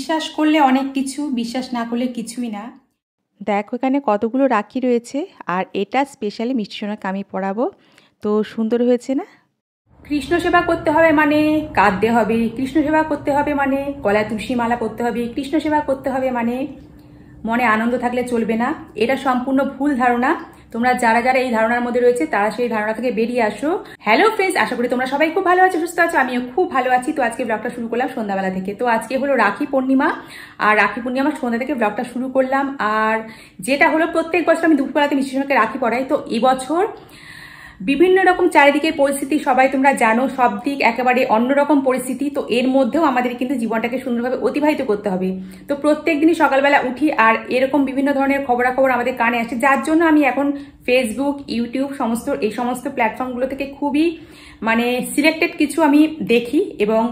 বিশ্বাস করলে অনেক কিছু, বিশ্বাস না করলে কিছুই না। দেখো এখানে কতগুলো রাখি রয়েছে, আর এটা স্পেশালি মিষ্টি সোনাকে আমি পরাবো। তো সুন্দর হয়েছে না? কৃষ্ণ সেবা করতে হবে মানে কাঁদতে হবে, কৃষ্ণ সেবা করতে হবে মানে গলায় তুলসী মালা পরতে হবে, কৃষ্ণ সেবা করতে হবে মানে মনে আনন্দ থাকলে চলবে না। এটা সম্পূর্ণ ভুল ধারণা। তোমরা যারা যারা এই ধারণার মধ্যে রয়েছে তারা সেই ধারণা থেকে বেরিয়ে আসো। হ্যালো ফ্রেন্ডস, আশা করি তোমরা সবাই খুব ভালো আছো, সুস্থ আছো। আমিও খুব ভালো আছি। তো আজকে ব্লগটা শুরু করলাম সন্ধ্যাবেলা থেকে। তো আজকে হলো রাখি পূর্ণিমা, আর রাখি পূর্ণিমার সন্ধ্যা থেকে ব্লগটা শুরু করলাম। আর যেটা হলো, প্রত্যেক বছর আমি দুপুরবেলাতে মিষ্টি সোনাকে রাখি পরাই। তো এবছর বিভিন্ন রকম চারিদিকে পরিস্থিতি, সবাই তোমরা জানো, সব দিক একেবারে অন্যরকম পরিস্থিতি। তো এর মধ্যেও আমাদের কিন্তু জীবনটাকে সুন্দরভাবে অতিবাহিত করতে হবে। তো প্রত্যেক দিনই সকালবেলা উঠি আর এরকম বিভিন্ন ধরনের খবরাখবর আমাদের কানে আসে, যার জন্য আমি এখন ফেসবুক, ইউটিউব এই সমস্ত প্ল্যাটফর্মগুলো থেকে খুবই সিলেক্টেড কিছু আমি দেখি, এবং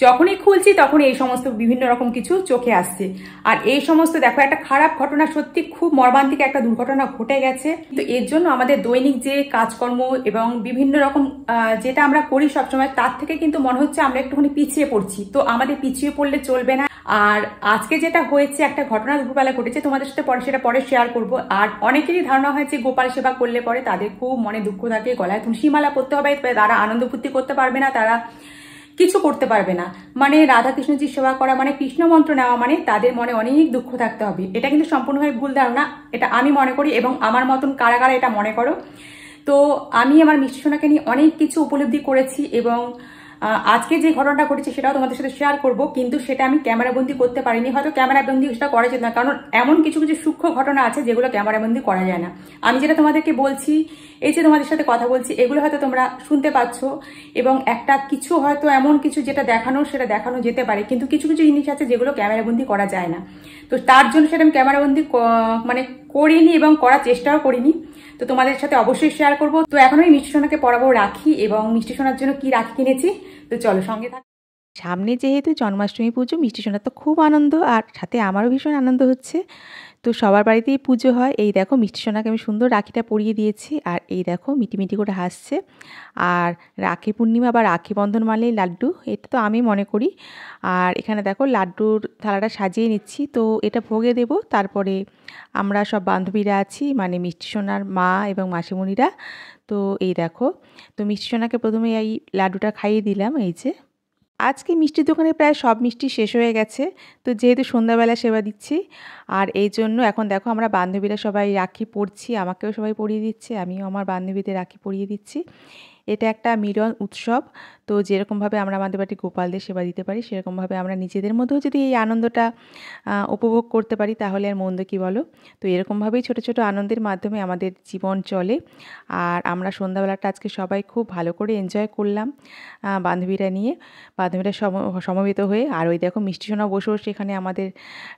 যখনই খুলছি তখন এই সমস্ত বিভিন্ন রকম কিছু চোখে আসছে। আর এই সমস্ত দেখো, একটা খারাপ ঘটনা, সত্যি খুব মর্মান্তিক একটা দুর্ঘটনা ঘটে গেছে। তো এর জন্য আমাদের দৈনিক যে কাজকর্ম এবং বিভিন্ন রকম যেটা আমরা করি সবসময়, তার থেকে কিন্তু মনে হচ্ছে আমরা একটুখানি পিছিয়ে পড়ছি। তো আমাদের পিছিয়ে পড়লে চলবে না। আর আজকে যেটা হয়েছে, একটা ঘটনা দুপুরবেলা ঘটেছে, তোমাদের সাথে সেটা পরে শেয়ার করবো। আর অনেকেরই ধারণা হয় যে গোপাল সেবা করলে পরে তাদের খুব মনে দুঃখ থাকে, গলায় তুলসী মালা পরতে হবে, তারা আনন্দ ফুর্তি করতে পারবে না, তারা কিছু করতে পারবে না। রাধা কৃষ্ণজির সেবা করা মানে কৃষ্ণ মন্ত্র নেওয়া মানে তাদের মনে অনেক দুঃখ থাকতে হবে। এটা কিন্তু সম্পূর্ণভাবে ভুল ধারণা, এটা আমি মনে করি, এবং আমার মতন কারা কারা এটা মনে করো। তো আমি আমার মিষ্টি সোনাকে নিয়ে অনেক কিছু উপলব্ধি করেছি, এবং আজকে যে ঘটনাটা ঘটেছে সেটাও তোমাদের সাথে শেয়ার করব। কিন্তু সেটা আমি ক্যামেরাবন্দি করতে পারিনি, হয়তো ক্যামেরাবন্দি সেটা করা যেত না, কারণ এমন কিছু কিছু সূক্ষ্ম ঘটনা আছে যেগুলো ক্যামেরাবন্দি করা যায় না। আমি যেটা তোমাদেরকে বলছি, এই যে তোমাদের সাথে কথা বলছি, এগুলো হয়তো তোমরা শুনতে পাচ্ছ, এবং একটা কিছু হয়তো এমন কিছু যেটা দেখানো, সেটা দেখানো যেতে পারে, কিন্তু কিছু কিছু জিনিস আছে যেগুলো ক্যামেরাবন্দি করা যায় না। তো তার জন্য সেটা আমি ক্যামেরাবন্দি করিনি এবং করার চেষ্টাও করিনি। তো তোমাদের সাথে অবশ্যই শেয়ার করব। তো এখন আমি মিষ্টি সোনাকে পরাবো রাখি, এবং মিষ্টি সোনার জন্য কি রাখি কিনেছি, তো চলো সঙ্গে থাক। সামনে যেহেতু জন্মাষ্টমী পুজো, মিষ্টি সোনার তো খুব আনন্দ, আর সাথে আমারও ভীষণ আনন্দ হচ্ছে। তো সবার বাড়িতেই পুজো হয়। এই দেখো মিষ্টি সোনাকে আমি সুন্দর রাখিটা পরিয়ে দিয়েছি, আর এই দেখো মিটিমিটি করে হাসছে। আর রাখি পূর্ণিমা বা রাখি বন্ধন মানেই লাড্ডু, এটা তো আমি মনে করি। আর এখানে দেখো লাড্ডুর থালাটা সাজিয়ে নিচ্ছি, তো এটা ভোগে দেব। তারপরে আমরা সব বান্ধবীরা আছি, মিষ্টি সোনার মা এবং মাসিমণিরা। তো এই দেখো, তো মিষ্টি সোনাকে প্রথমে এই লাড্ডুটা খাইয়ে দিলাম। এই যে আজকে মিষ্টির দোকানে প্রায় সব মিষ্টি শেষ হয়ে গেছে, তো যেহেতু সন্ধ্যাবেলা সেবা দিচ্ছি, আর এই জন্য এখন দেখো আমরা বান্ধবীরা সবাই রাখি পরছি, আমাকেও সবাই পরিয়ে দিচ্ছে, আমিও আমার বান্ধবীদের রাখি পরিয়ে দিচ্ছি। এটা একটা মিলন উৎসব। তো যেরকমভাবে আমরা আমাদের বাড়িতে গোপালদের সেবা দিতে পারি, সেরকমভাবে আমরা নিজেদের মধ্যেও যদি এই আনন্দটা উপভোগ করতে পারি, তাহলে আর মন্দ কী বলো। তো এরকমভাবেই ছোট ছোট আনন্দের মাধ্যমে আমাদের জীবন চলে। আর আমরা সন্ধ্যাবেলাটা আজকে সবাই খুব ভালো করে এনজয় করলাম বান্ধবীরা নিয়ে, বান্ধবীরা সমবেত হয়ে। আর ওই দেখো মিষ্টি সোনা বসে বসে এখানে আমাদের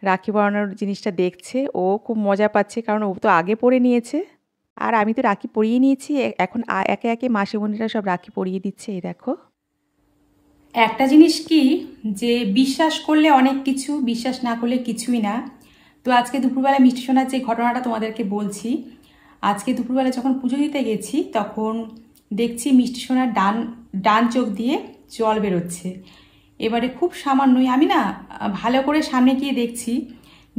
রাখি পরানোর জিনিসটা দেখছে, ও খুব মজা পাচ্ছে, কারণ ও তো আগে পরে নিয়েছে, আর আমি তো রাখি পরিয়ে নিয়েছি। এখন একে একে মাসিমণিরা সব রাখি পরিয়ে দিচ্ছে। এই দেখো, একটা জিনিস কি, যে বিশ্বাস করলে অনেক কিছু, বিশ্বাস না করলে কিছুই না। তো আজকে দুপুরবেলা মিষ্টি সোনার যে ঘটনাটা তোমাদেরকে বলছি, আজকে দুপুরবেলা যখন পুজো দিতে গেছি, তখন দেখছি মিষ্টি সোনার ডান চোখ দিয়ে জল বেরোচ্ছে। এবারে খুব সামান্যই, আমি না ভালো করে সামনে গিয়ে দেখছি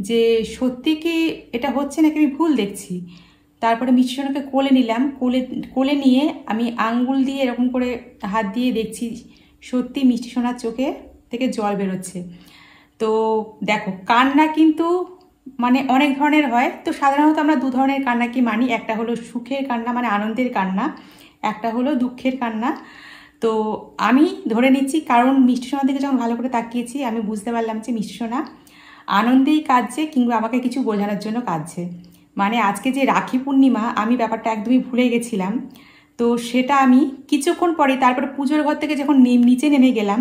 যে সত্যি কি এটা হচ্ছে নাকি আমি ভুল দেখছি। তারপরে মিষ্টি সোনাকে কোলে নিলাম, কোলে নিয়ে আমি আঙ্গুল দিয়ে এরকম করে হাত দিয়ে দেখছি, সত্যি মিষ্টি সোনার চোখে থেকে জল বেরোচ্ছে। তো দেখো, কান্না কিন্তু অনেক ধরনের হয়। তো সাধারণত আমরা দু ধরনের কান্না কি মানি, একটা হলো সুখের কান্না, আনন্দের কান্না, একটা হলো দুঃখের কান্না। তো আমি ধরে নিচ্ছি, কারণ মিষ্টি সোনার দিকে যখন ভালো করে তাকিয়েছি, আমি বুঝতে পারলাম যে মিষ্টি সোনা আনন্দেই কাঁদছে, কিংবা আমাকে কিছু বোঝানোর জন্য কাঁদছে। আজকে যে রাখি পূর্ণিমা, আমি ব্যাপারটা একদমই ভুলে গেছিলাম। তো সেটা আমি কিছুক্ষণ পরে, তারপরে পুজোর ঘর থেকে যখন নিচে নেমে গেলাম,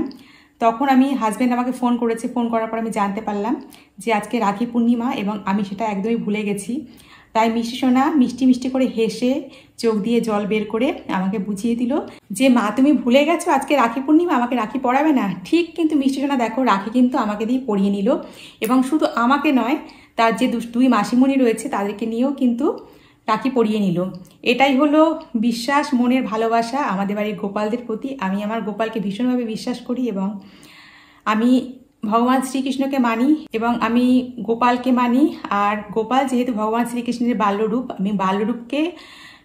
তখন আমি হাজব্যান্ড আমাকে ফোন করেছে, ফোন করার পর আমি জানতে পারলাম যে আজকে রাখি পূর্ণিমা, এবং আমি সেটা একদমই ভুলে গেছি। তাই মিষ্টি সোনা মিষ্টি মিষ্টি করে হেসে চোখ দিয়ে জল বের করে আমাকে বুঝিয়ে দিল যে মা, তুমি ভুলে গেছো আজকে রাখি পূর্ণিমা, আমাকে রাখি পরাবে না। ঠিক, কিন্তু মিষ্টি সোনা দেখো রাখি কিন্তু আমাকে দিয়ে পরিয়ে নিল, এবং শুধু আমাকে নয়, তার যে দুই মাসিমণি রয়েছে তাদেরকে নিয়েও কিন্তু রাখি পরিয়ে নিল। এটাই হলো বিশ্বাস, মনের ভালোবাসা আমাদের বাড়ির গোপালদের প্রতি। আমি আমার গোপালকে ভীষণভাবে বিশ্বাস করি, এবং আমি ভগবান শ্রীকৃষ্ণকে মানি এবং আমি গোপালকে মানি। আর গোপাল যেহেতু ভগবান শ্রীকৃষ্ণের বাল্যরূপ, আমি বাল্যরূপকে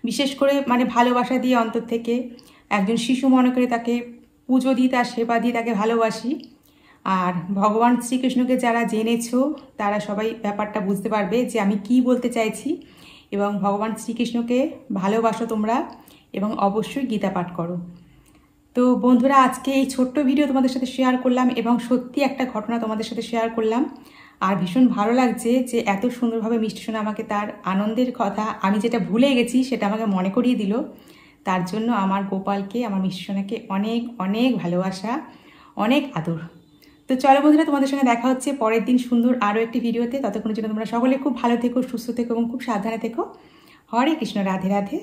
বিশেষ করে মানে ভালোবাসা দিয়ে অন্তর থেকে একজন শিশু মনে করে তাকে পুজো দিই, তার সেবা দিই, তাকে ভালোবাসি। আর ভগবান শ্রীকৃষ্ণকে যারা জেনেছো তারা সবাই ব্যাপারটা বুঝতে পারবে যে আমি কি বলতে চাইছি। এবং ভগবান শ্রীকৃষ্ণকে ভালোবাসো তোমরা এবং অবশ্যই গীতা পাঠ করো। তো বন্ধুরা, আজকে এই ছোট্ট ভিডিও তোমাদের সাথে শেয়ার করলাম এবং সত্যি একটা ঘটনা তোমাদের সাথে শেয়ার করলাম। আর ভীষণ ভালো লাগছে যে এত সুন্দরভাবে মিষ্টি সোনা আমাকে তার আনন্দের কথা, আমি যেটা ভুলে গেছি সেটা আমাকে মনে করিয়ে দিল। তার জন্য আমার গোপালকে, আমার মিষ্টি সোনাকে অনেক অনেক ভালোবাসা, অনেক আদর। তো চলো বন্ধুরা, তোমাদের সঙ্গে দেখা হচ্ছে পরের দিন সুন্দর আরও একটি ভিডিওতে। ততক্ষণের জন্য তোমরা সকলে খুব ভালো থেকো, সুস্থ থেকো এবং খুব সাবধানে থেকো। হরে কৃষ্ণ, রাধে রাধে।